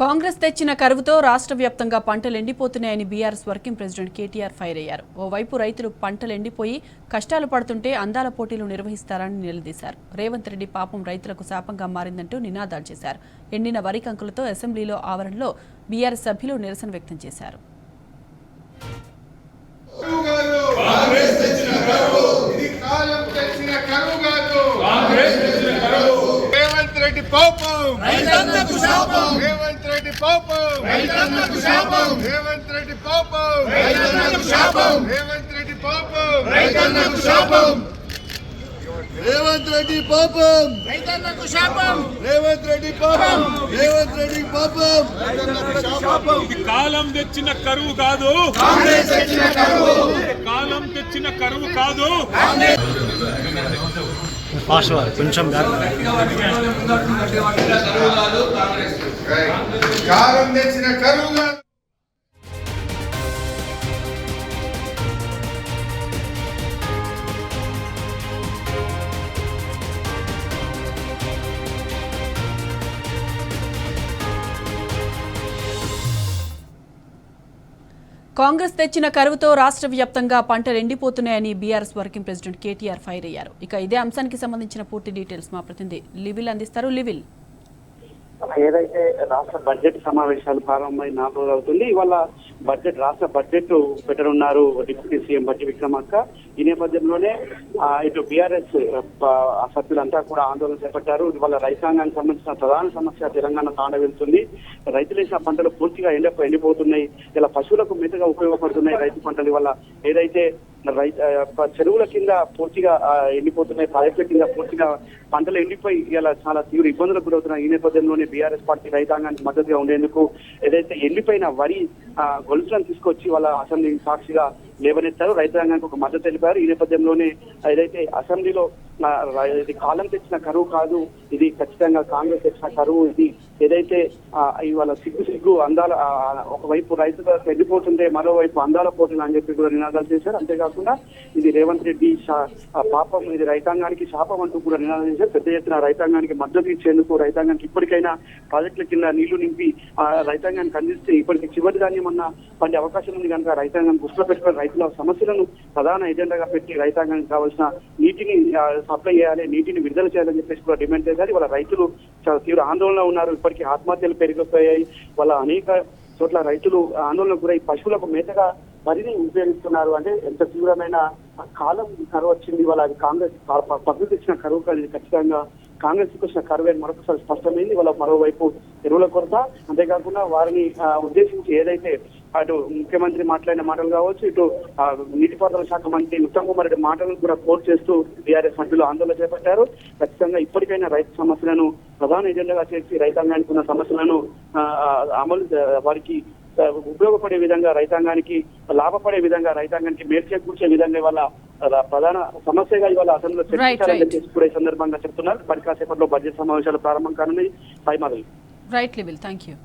కాంగ్రెస్ తెచ్చిన కరువుతో రాష్ట్ర వ్యాప్తంగా పంటలు ఎండిపోతున్నాయని BRS working president KTR fire అయ్యారు. ఓవైపు రైతులు పంటలు ఎండిపోయి కష్టాలు పడుతుంటే అందాల పోటీలు నిర్వహిస్తారని నిలదీశారు. రేవంత్ రెడ్డి పాపం రైతులకు శాపంగా మారిందంటూ నినాదాలు చేశారు. ఎండిన వరి కంకులతో అసెంబ్లీలో ఆవరణలో బీఆర్ఎస్ సభ్యులు నిరసన వ్యక్తం చేశారు. రెడ్డి పాపం రైతన్నకు శాపం రేవంత్ రెడ్డి పాపం రైతన్నకు శాపం రేవంత్ రెడ్డి పాపం రైతన్నకు శాపం రేవంత్ రెడ్డి పాపం రైతన్నకు శాపం రేవంత్ రెడ్డి పాపం రైతన్నకు శాపం రేవంత్ రెడ్డి పాపం రేవంత్ రెడ్డి పాపం రైతన్నకు శాపం. ఇది కాలం తెచ్చిన కరువు కాదు, కాంగ్రెస్ తెచ్చిన కరువు. కాలం తెచ్చిన కరువు కాదు. కొంచెం కాలం తెచ్చిన కరువు కాదు. కాంగ్రెస్ తెచ్చిన కరువుతో రాష్ట్ర వ్యాప్తంగా పంటలు ఎండిపోతున్నాయని BRS working president KTR fire అయ్యారు. ఇక ఇదే అంశానికి సంబంధించిన పూర్తి డీటెయిల్స్ మా ప్రతినిధి లివిల్ అందిస్తారు. లివిల్, ఏదైతే రాష్ట్ర బడ్జెట్ సమావేశాలు ప్రారంభమై 4 రోజులు అవుతుంది. ఇవాళ రాష్ట్ర బడ్జెట్ పెట్టనున్నారు డిప్యూటీ సీఎం బట్టి విక్రమార్క. ఈ నేపథ్యంలోనే ఇటు బీఆర్ఎస్ సభ్యులంతా కూడా ఆందోళన చేపట్టారు. ఇవాళ రైతాంగానికి సంబంధించిన ప్రధాన సమస్య తెలంగాణ తాండవిల్తుంది. రైతులు వేసిన పంటలు పూర్తిగా ఎండిపోతున్నాయి. ఇలా పశువులకు మేతగా ఉపయోగపడుతున్నాయి రైతు పంటలు. ఇవాళ ఏదైతే చెరువుల కింద పూర్తిగా ఎండిపోతున్నాయి, ప్రాజెక్టుల కింద పూర్తిగా పంటలు ఎండిపోయి ఇలా చాలా తీవ్ర ఇబ్బందులకు గురవుతున్నాయి. ఈ నేపథ్యంలోనే బీఆర్ఎస్ పార్టీ రైతాంగానికి మద్దతుగా ఉండేందుకు ఏదైతే ఎండిపోయిన వరి గొలుసులను తీసుకొచ్చి వాళ్ళ అసెంబ్లీ సాక్షిగా లేవనెత్తారు. రైతాంగానికి ఒక మద్దతు తెలిపారు. ఈ నేపథ్యంలోనే ఏదైతే అసెంబ్లీలో ఇది కాలం తెచ్చిన కరువు కాదు, ఇది ఖచ్చితంగా కాంగ్రెస్ తెచ్చిన కరువు, ఇది ఏదైతే ఇవాళ సిగ్గు అందాల ఒకవైపు రైతులు ఎండిపోతుంటే మరోవైపు అందాల పోతుంది అని చెప్పి కూడా నినాదాలు చేశారు. అంతేకాకుండా ఇది రేవంత్ రెడ్డి పాపం, ఇది రైతాంగానికి శాపం అంటూ కూడా నినాదాలు చేశారు. పెద్ద ఎత్తున రైతాంగానికి మద్దతు ఇచ్చేందుకు, రైతాంగానికి ఇప్పటికైనా ప్రాజెక్టుల కింద నీళ్లు నింపి రైతాంగానికి అందిస్తే ఇప్పటికి చివరి ధాన్యం అన్న పండే అవకాశం ఉంది కనుక రైతాంగాన్ని దృష్టిలో పెట్టుకుని రైతుల సమస్యలను ప్రధాన ఎజెండాగా పెట్టి రైతాంగానికి కావాల్సిన నీటిని సప్లై చేయాలి, నీటిని విడుదల చేయాలని చెప్పేసి కూడా డిమాండ్ చేశారు. వాళ్ళ రైతులు చాలా తీవ్ర ఆందోళన ఉన్నారు. ఇప్పటికీ ఆత్మహత్యలు పెరిగిపోయాయి. వాళ్ళ అనేక చోట్ల రైతులు ఆందోళనకు గురై పశువులకు మేతగా వరిని ఉపయోగిస్తున్నారు. అంటే ఎంత తీవ్రమైన కాలం కరువు వచ్చింది. వాళ్ళ అది కాంగ్రెస్ ప్రకృతి ఇచ్చిన కరువు కాదు, ఇది ఖచ్చితంగా కాంగ్రెస్ వచ్చిన కరువు అని మరొకసారి స్పష్టమైంది. వాళ్ళ మరోవైపు ఎరువుల కొరత, అంతేకాకుండా వారిని ఉద్దేశించి ఏదైతే అటు ముఖ్యమంత్రి మాట్లాడిన మాటలు కావచ్చు, ఇటు నీటిపారుదల శాఖ మంత్రి ఉత్తమ్ కుమార్ రెడ్డి మాటలను కూడా కోట్ చేస్తూ బీఆర్ఎస్ సభ్యులు ఆందోళన చేపట్టారు. ఖచ్చితంగా ఇప్పటికైనా రైతు సమస్యలను ప్రధాన ఎజెండాగా చేసి రైతాంగానికి ఉన్న సమస్యలను అమలు వారికి ఉపయోగపడే విధంగా, రైతాంగానికి లాభపడే విధంగా, రైతాంగానికి మేలు చేకూర్చే విధంగా ఇవాళ ప్రధాన సమస్యగా ఇవాళ అసెంబ్లీలో చర్చించాలని చెప్పేసి కూడా ఈ సందర్భంగా చెప్తున్నారు. మరి కాసేపట్లో బడ్జెట్ సమావేశాలు ప్రారంభం కానున్నాయి. రైట్ లివిల్, థ్యాంక్ యూ.